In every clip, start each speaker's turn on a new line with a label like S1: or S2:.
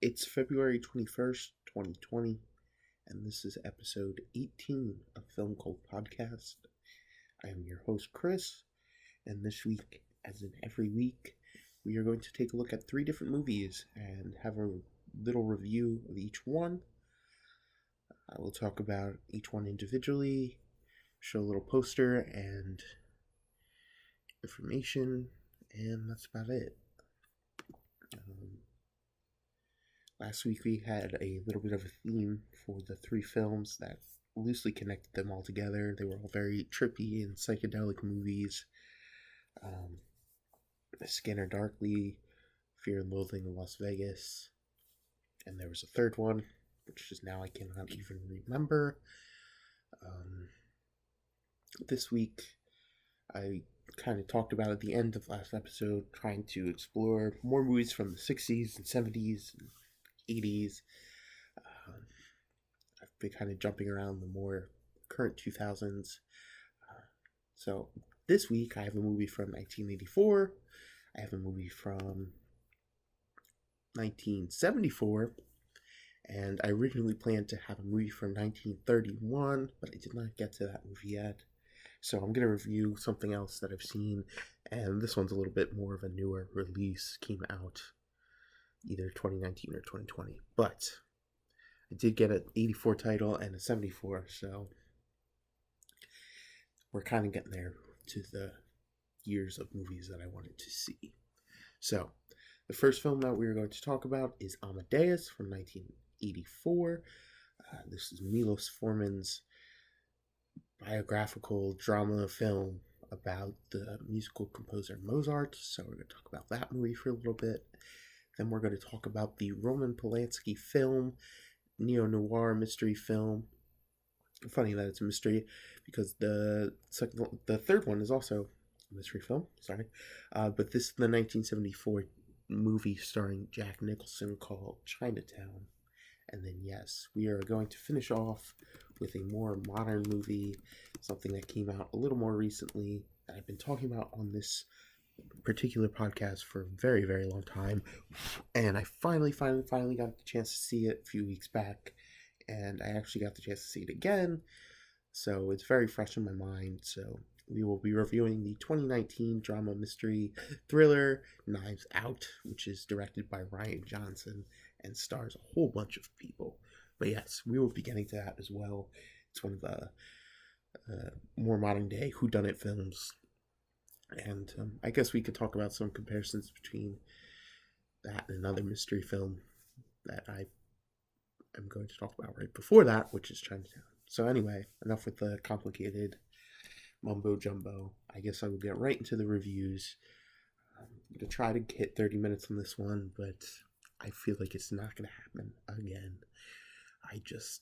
S1: It's February 21st, 2020, and this is episode 18 of Film Cult Podcast. I am your host, Chris, and this week, as in every week, we are going to take a look at 3 different movies and have a little review of each one. I will talk about each one individually, show a little poster and information, and that's about it. Last week we had a little bit of a theme for the 3 films that loosely connected them all together. They were all very trippy and psychedelic movies. Scanner Darkly, Fear and Loathing in Las Vegas, and there was a third one, which just now I cannot even remember. This week I kind of talked about at the end of last episode, trying to explore more movies from the 60s and 70s and 80s. I've been kind of jumping around the more current 2000s. So this week I have a movie from 1984. I have a movie from 1974. And I originally planned to have a movie from 1931, but I did not get to that movie yet. So I'm going to review something else that I've seen, and this one's a little bit more of a newer release, came out either 2019 or 2020, but I did get an 84 title and a 74, so we're kind of getting there to the years of movies that I wanted to see. So the first film that we're going to talk about is Amadeus from 1984. This is Milos Forman's biographical drama film about the musical composer Mozart, so we're going to talk about that movie for a little bit. Then we're going to talk about the Roman Polanski film, neo-noir mystery film. Funny that it's a mystery, because the third one is also a mystery film, but this is the 1974 movie starring Jack Nicholson called Chinatown. And then, yes, we are going to finish off with a more modern movie, something that came out a little more recently that I've been talking about on this particular podcast for a very, very long time. And I finally got the chance to see it a few weeks back. And I actually got the chance to see it again. So it's very fresh in my mind. So we will be reviewing the 2019 drama mystery thriller Knives Out, which is directed by Rian Johnson and stars a whole bunch of people. But yes, we will be getting to that as well. It's one of the more modern day whodunit films. And I guess we could talk about some comparisons between that and another mystery film that I am going to talk about right before that, which is Chinatown. So anyway, enough with the complicated mumbo jumbo. I guess I will get right into the reviews. I'm going to try to hit 30 minutes on this one, but I feel like it's not going to happen again. I just,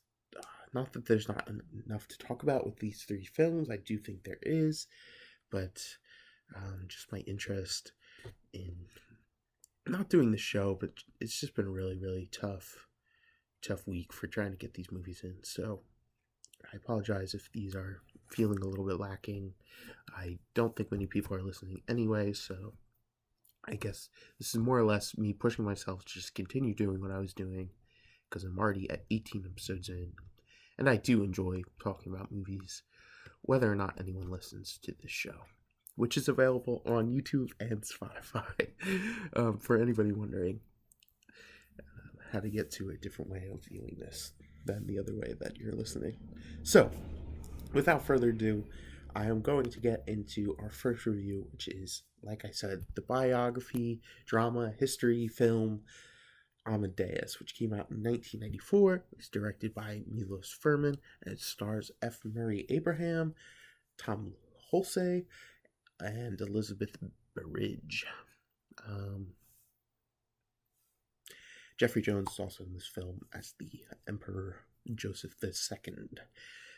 S1: not that there's not enough to talk about with these 3 films. I do think there is, but just my interest in not doing the show, but it's just been a really, really tough week for trying to get these movies in. So I apologize if these are feeling a little bit lacking. I don't think many people are listening anyway, so I guess this is more or less me pushing myself to just continue doing what I was doing, because I'm already at 18 episodes in, and I do enjoy talking about movies, whether or not anyone listens to this show, which is available on YouTube and Spotify, for anybody wondering how to get to a different way of viewing this than the other way that you're listening. So, without further ado, I am going to get into our first review, which is, like I said, the biography, drama, history film Amadeus, which came out in 1994. It's directed by Milos Forman, and it stars F. Murray Abraham, Tom Hulse, and Elizabeth Berridge. Jeffrey Jones is also in this film as the Emperor Joseph II.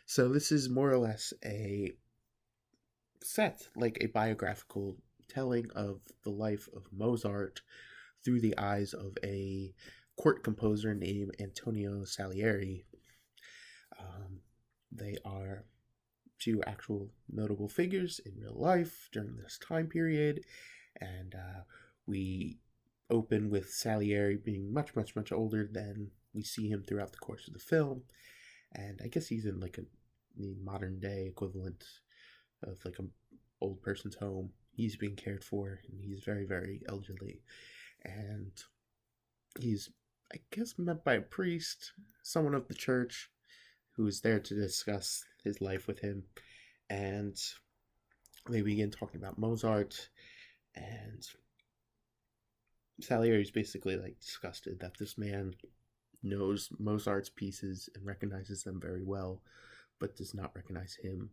S1: So this is more or less a biographical telling of the life of Mozart through the eyes of a court composer named Antonio Salieri. They are 2 actual notable figures in real life during this time period, and we open with Salieri being much, much, much older than we see him throughout the course of the film. And I guess he's in like the modern day equivalent of like an old person's home. He's being cared for, and he's very, very elderly. And he's, I guess, met by a priest, someone of the church, who is there to discuss his life with him. And they begin talking about Mozart, and Salieri's basically like disgusted that this man knows Mozart's pieces and recognizes them very well, but does not recognize him,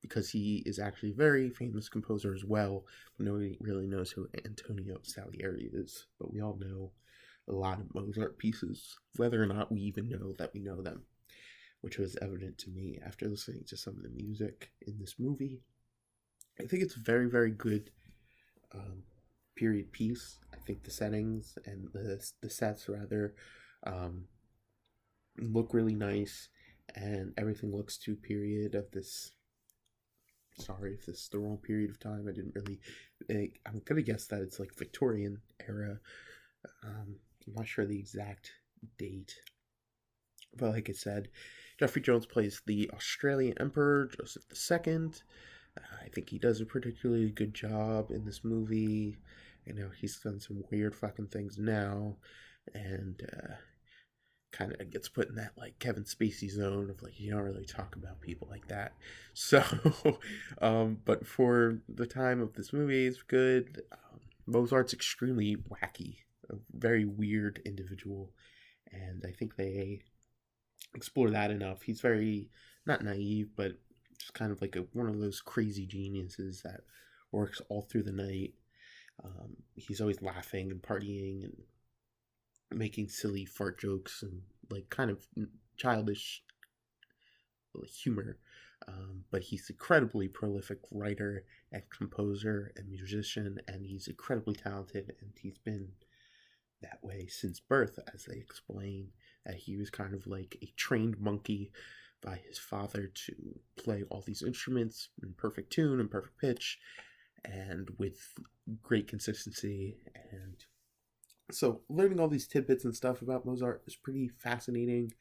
S1: because he is actually a very famous composer as well. Nobody really knows who Antonio Salieri is, but we all know a lot of Mozart pieces, whether or not we even know that we know them, which was evident to me after listening to some of the music in this movie. I think it's a very, very good period piece. I think the settings and the sets, rather, look really nice, and everything looks to period of this. Sorry if this is the wrong period of time. I didn't really. I'm gonna guess that it's like Victorian era. I'm not sure the exact date, but like I said, Jeffrey Jones plays the Australian Emperor Joseph II. I think he does a particularly good job in this movie. You know, he's done some weird fucking things now, and kind of gets put in that like Kevin Spacey zone of like, you don't really talk about people like that. So, but for the time of this movie, it's good. Mozart's extremely wacky, a very weird individual, and I think they explore that enough. He's very, not naive, but just kind of like one of those crazy geniuses that works all through the night. He's always laughing and partying and making silly fart jokes and like kind of childish humor. But he's incredibly prolific writer and composer and musician, and he's incredibly talented, and he's been that way since birth, as they explain, that he was kind of like a trained monkey by his father to play all these instruments in perfect tune and perfect pitch and with great consistency. And so learning all these tidbits and stuff about Mozart is pretty fascinating,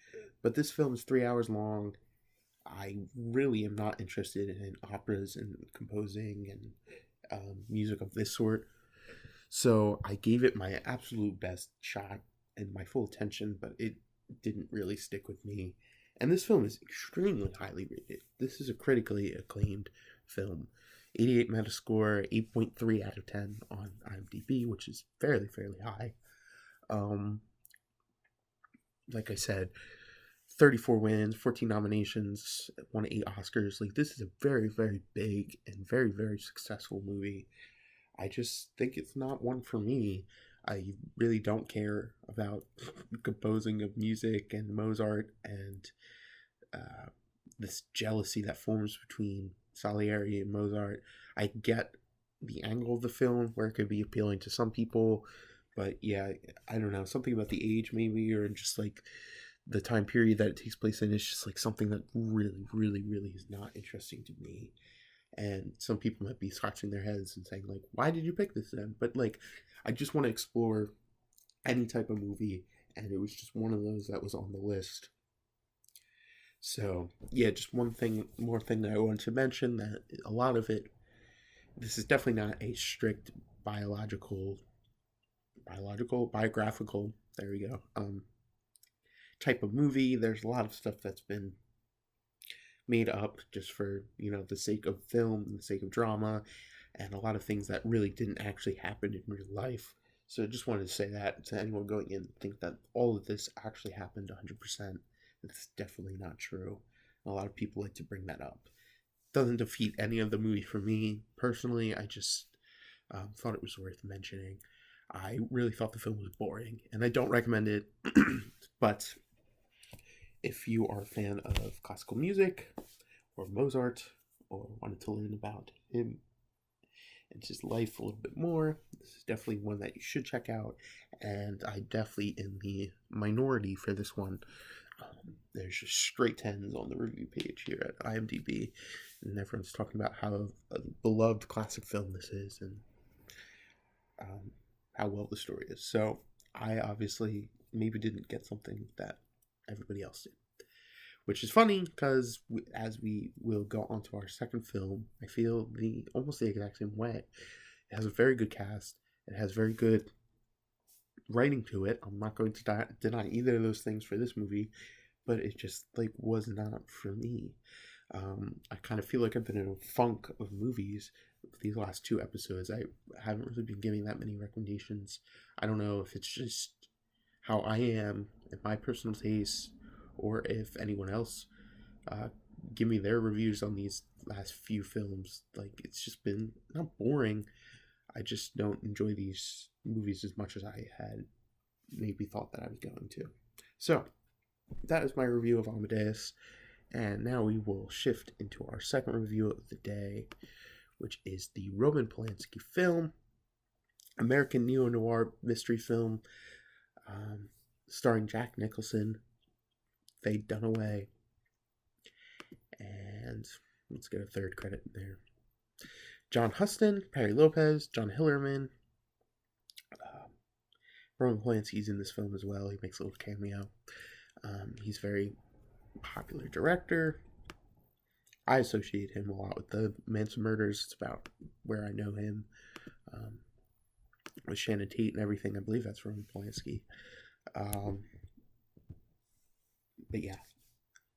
S1: but this film is 3 hours long. I really am not interested in operas and composing and music of this sort. So I gave it my absolute best shot and my full attention, but it didn't really stick with me. And this film is extremely highly rated. This is a critically acclaimed film. 88 Metascore, 8.3 out of 10 on IMDb, which is fairly high. Like I said, 34 wins, 14 nominations, won 8 Oscars. Like, this is a very, very big and very, very successful movie. I just think it's not one for me. I really don't care about composing of music and Mozart and this jealousy that forms between Salieri and Mozart. I get the angle of the film where it could be appealing to some people, but yeah, I don't know, something about the age maybe, or just like the time period that it takes place in is just like something that really is not interesting to me. And some people might be scratching their heads and saying like, why did you pick this then? But like, I just want to explore any type of movie, and it was just one of those that was on the list. So yeah, just one more thing that I wanted to mention, that a lot of it, this is definitely not a strict biographical, there we go, type of movie. There's a lot of stuff that's been made up just for, you know, the sake of film and the sake of drama, and a lot of things that really didn't actually happen in real life. So I just wanted to say that to anyone going in think that all of this actually happened 100%. It's definitely not true. A lot of people like to bring that up. Doesn't defeat any of the movie for me personally. I just thought it was worth mentioning. I really thought the film was boring, and I don't recommend it. But if you are a fan of classical music or Mozart, or wanted to learn about him and his life a little bit more, this is definitely one that you should check out. And I definitely in the minority for this one. There's just straight 10s on the review page here at IMDb, and everyone's talking about how a beloved classic film this is, and how well the story is. So I obviously maybe didn't get something that everybody else did. Which is funny because as we will go on to our second film, I feel almost the exact same way. It has a very good cast. It has very good writing to it. I'm not going to deny either of those things for this movie, but it just was not for me. I kind of feel like I've been in a funk of movies these last 2 episodes. I haven't really been giving that many recommendations. I don't know if it's just how I am and my personal taste, or if anyone else give me their reviews on these last few films. It's just been not boring. I just don't enjoy these movies as much as I had maybe thought that I was going to. So that is my review of Amadeus. And now we will shift into our second review of the day, which is the Roman Polanski film, American neo-noir mystery film, starring Jack Nicholson, Faye Dunaway, and let's get a third credit in there. John Huston, Perry Lopez, John Hillerman. Roman Polanski's in this film as well. He makes a little cameo. He's a very popular director. I associate him a lot with the Manson murders. It's about where I know him. With Shannon Tate and everything. I believe that's Roman Polanski. But yeah,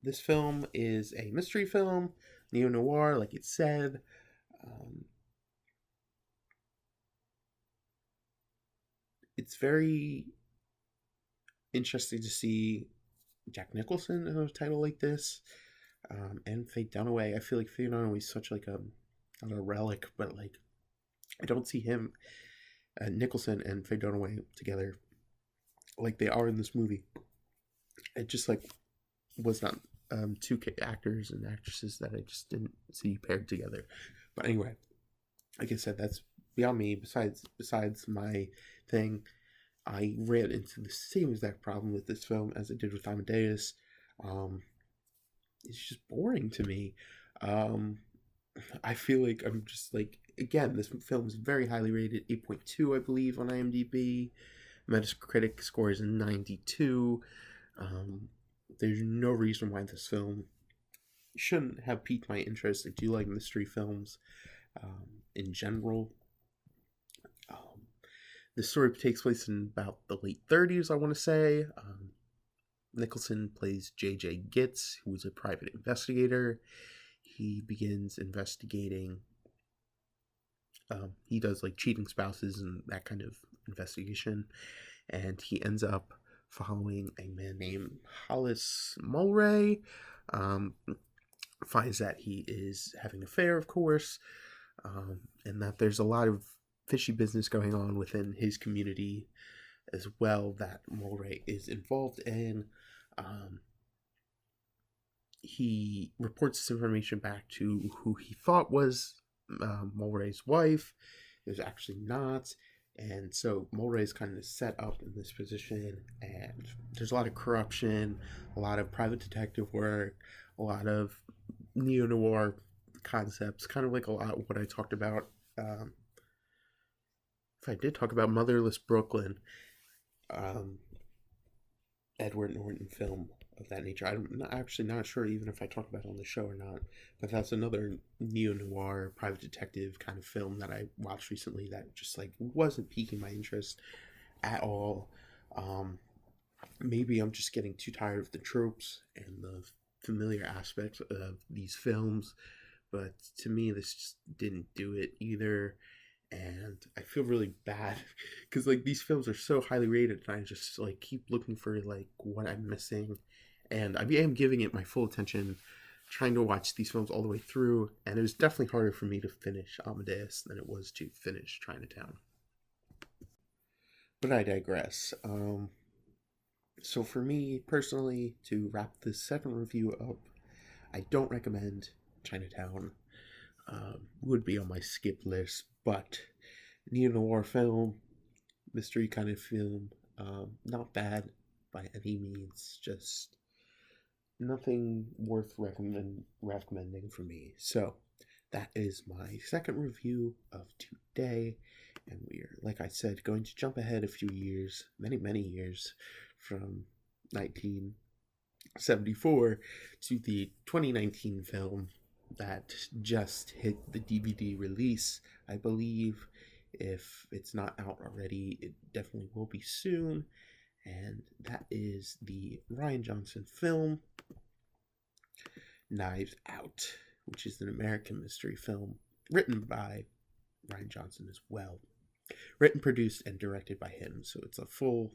S1: this film is a mystery film, neo-noir, like it said. It's very interesting to see Jack Nicholson in a title like this, and Faye Dunaway. I feel like Faye Dunaway is such not a relic, but I don't see him, Nicholson and Faye Dunaway together like they are in this movie. It just was not 2 actors and actresses that I just didn't see paired together. But anyway, like I said, that's beyond me. Besides my thing, I ran into the same exact problem with this film as I did with Amadeus. It's just boring to me. I feel like I'm just again, this film is very highly rated, 8.2 I believe on IMDb. Metacritic score is 92. There's no reason why this film shouldn't have piqued my interest. I do like mystery films in general. The story takes place in about the late 30s, I want to say. Nicholson plays J.J. Gitz, who is a private investigator. He begins investigating. He does cheating spouses and that kind of investigation. And he ends up following a man named Hollis Mulray. Finds that he is having an affair, of course, and that there's a lot of fishy business going on within his community as well that Mulray is involved in. He reports this information back to who he thought was Mulray's wife. It was actually not. And so Mulray is kind of set up in this position, and there's a lot of corruption, a lot of private detective work, a lot of neo-noir concepts, kind of a lot of what I talked about. If I did talk about Motherless Brooklyn, Edward Norton film of that nature. I'm actually not sure even if I talked about it on the show or not, but that's another neo-noir private detective kind of film that I watched recently that just wasn't piquing my interest at all. Maybe I'm just getting too tired of the tropes and the familiar aspects of these films, but to me this just didn't do it either. And I feel really bad because these films are so highly rated, and I just keep looking for what I'm missing. And I am giving it my full attention, trying to watch these films all the way through, and it was definitely harder for me to finish Amadeus than it was to finish Chinatown. But I digress. So for me, personally, to wrap this second review up, I don't recommend Chinatown. Would be on my skip list, but neo-noir film, mystery kind of film, not bad by any means, just nothing worth recommending for me. So that is my second review of today, And we're, like I said, going to jump ahead a few years, many years, from 1974 to the 2019 film that just hit the DVD release. I believe if it's not out already, it definitely will be soon. And that is the Rian Johnson film, Knives Out, which is an American mystery film written by Rian Johnson as well. Written, produced, and directed by him. So it's a full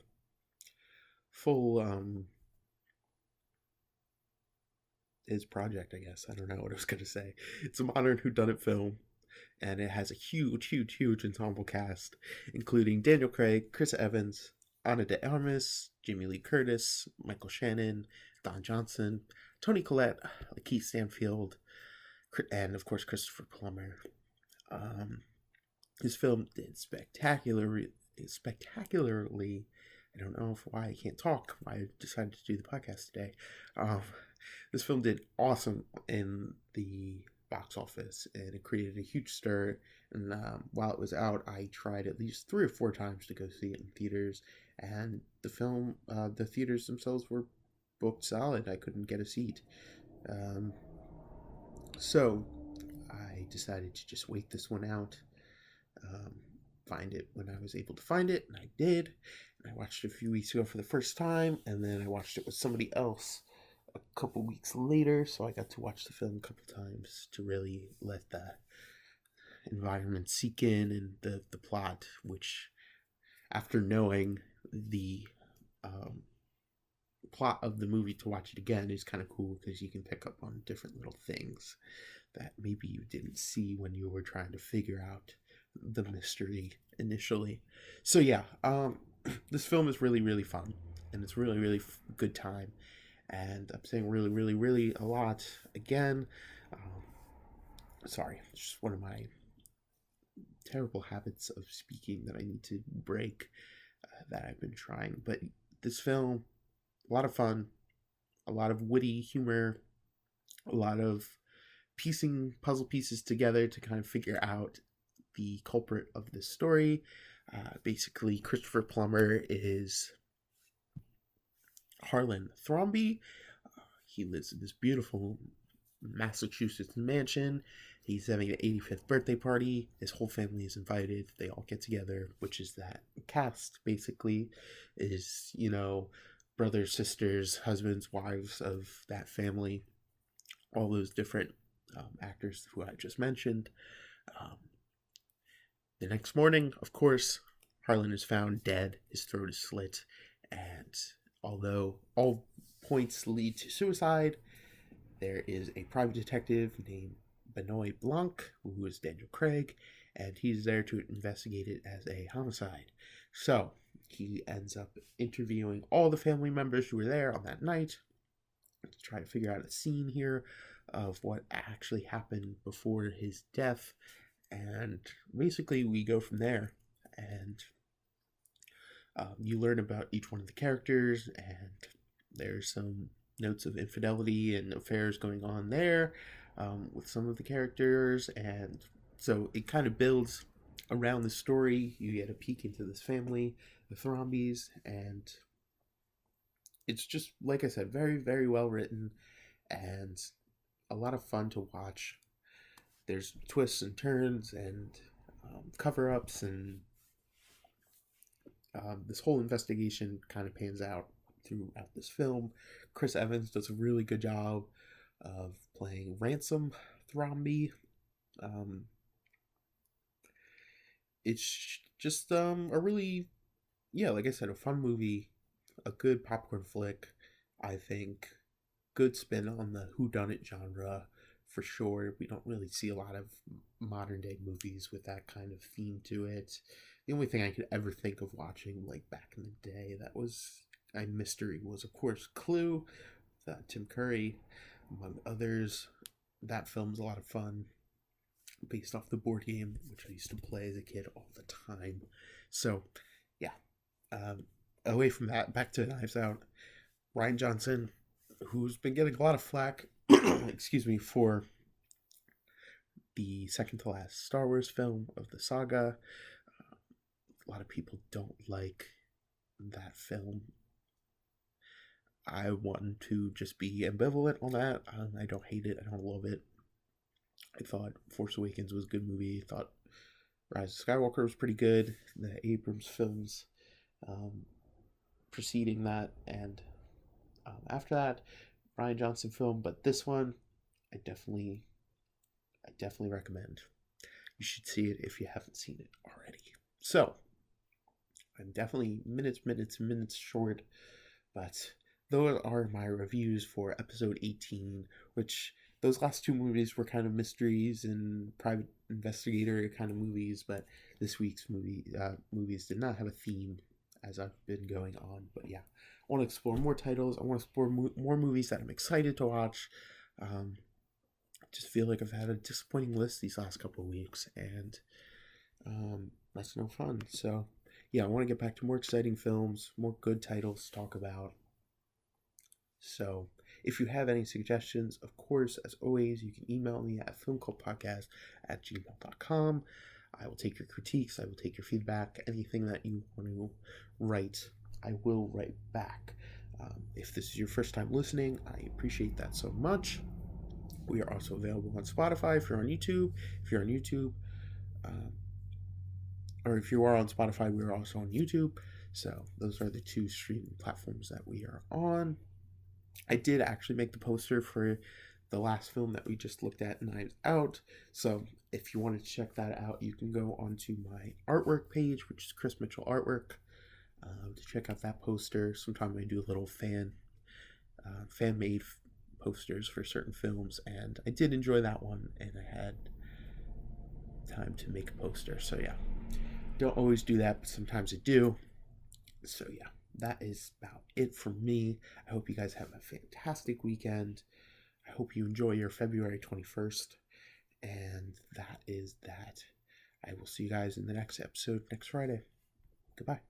S1: his project, I guess. I don't know what I was going to say. It's a modern whodunit film, and it has a huge ensemble cast, including Daniel Craig, Chris Evans, Ana de Armas, Jamie Lee Curtis, Michael Shannon, Don Johnson, Toni Collette, Lakeith Stanfield, and of course Christopher Plummer. This film did spectacularly. I don't know why I can't talk. Why I decided to do the podcast today. This film did awesome in the box office, and it created a huge stir. And while it was out, I tried at least 3 or 4 times to go see it in theaters. And the film, the theaters themselves were booked solid. I couldn't get a seat. So I decided to just wait this one out. Find it when I was able to find it, and I did. And I watched it a few weeks ago for the first time, and then I watched it with somebody else a couple weeks later, so I got to watch the film a couple times to really let the environment sink in, and the plot, which, after knowing the plot of the movie, to watch it again is kind of cool, because you can pick up on different little things that maybe you didn't see when you were trying to figure out the mystery initially. So yeah, this film is really fun, and it's really good time. And I'm saying really a lot again. Sorry, it's just one of my terrible habits of speaking that I need to break, that I've been trying. But this film, a lot of fun, a lot of witty humor, a lot of piecing puzzle pieces together to kind of figure out the culprit of this story. Basically, Christopher Plummer is Harlan Thrombey. He lives in this beautiful Massachusetts mansion. He's having an 85th birthday party. His whole family is invited. They all get together, which is that cast, basically, is, brothers, sisters, husbands, wives of that family. All those different actors who I just mentioned. The next morning, of course, Harlan is found dead. His throat is slit. And although all points lead to suicide, there is a private detective named Benoit Blanc, who is Daniel Craig, and he's there to investigate it as a homicide. So he ends up interviewing all the family members who were there on that night to try to figure out a scene here of what actually happened before his death. And basically we go from there, and you learn about each one of the characters, and there's some notes of infidelity and affairs going on there with some of the characters, and so it kind of builds around the story. You get a peek into this family, the Thrombeys, and it's just, like I said, very well written and a lot of fun to watch. There's twists and turns and cover-ups, and this whole investigation kind of pans out throughout this film. Chris Evans does a really good job of playing Ransom Thrombey. It's just a really, like I said, a fun movie, a good popcorn flick, I think. Good spin on the whodunit genre, for sure. We don't really see a lot of modern day movies with that kind of theme to it. The only thing I could ever think of watching, like back in the day, that was a mystery, was of course Clue, Tim Curry, among others. That film's a lot of fun, based off the board game, which I used to play as a kid all the time. So, yeah. Away from that, back to Knives Out. Rian Johnson, who's been getting a lot of flack, excuse me, for the second to last Star Wars film of the saga. a lot of people don't like that film. I want to just be ambivalent on that. I don't hate it. I don't love it. I thought Force Awakens was a good movie. I thought Rise of Skywalker was pretty good. The Abrams films preceding that, and after that, Rian Johnson film. But this one, I definitely recommend. You should see it if you haven't seen it already. So, I'm definitely minutes short, but those are my reviews for episode 18, which those last two movies were kind of mysteries and private investigator kind of movies, but this week's movies did not have a theme as I've been going on. But yeah, I want to explore more titles. I want to explore more movies that I'm excited to watch. I just feel like I've had a disappointing list these last couple of weeks, and that's no fun. So yeah, I want to get back to more exciting films, more good titles to talk about. So if you have any suggestions, of course, as always, you can email me at filmclubpodcast@gmail.com. I will take your critiques. I will take your feedback. Anything that you want to write, I will write back. If this is your first time listening, I appreciate that so much. We are also available on Spotify if you're on YouTube. If you're on YouTube, or if you are on Spotify, we are also on YouTube. So those are the two streaming platforms that we are on. I did actually make the poster for the last film that we just looked at, Knives Out. So if you wanted to check that out, you can go onto my artwork page, which is Chris Mitchell Artwork, to check out that poster. Sometimes I do a little fan-made posters for certain films, and I did enjoy that one, and I had time to make a poster. So yeah, don't always do that, but sometimes I do. So yeah, that is about it for me. I hope you guys have a fantastic weekend. I hope you enjoy your February 21st. And that is that. I will see you guys in the next episode next Friday. Goodbye.